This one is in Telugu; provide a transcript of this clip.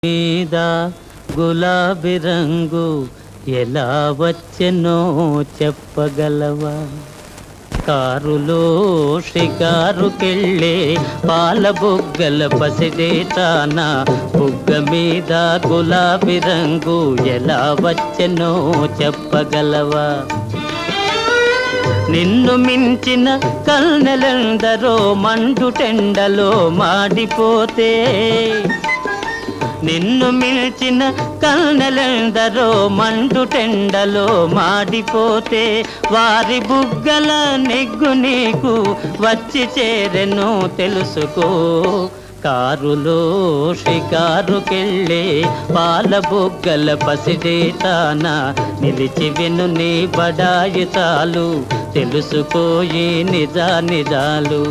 మీద గులాబీ రంగు ఎలా వచ్చెనో చెప్పగలవా? కారులో షికారుకెళ్ళే పాల బుగ్గల పసిడేటాన బుగ్గ మీద గులాబీ రంగు ఎలా వచ్చెనో చెప్పగలవా? నిన్ను మించిన కన్నెలందరో మండుటెండలో మాడిపోతే, నిన్ను మిల్చిన కన్నెలందరో మండుటెండలో మాడిపోతే, వారి బుగ్గల నెగ్గు నీకు వచ్చి చేరెను తెలుసుకో. కారులో షికారుకెళ్ళే పాల బుగ్గల పసిడేటాన నిలిచి విను నీ బడాయి చాలు, తెలుసుకోయి నిజాలు.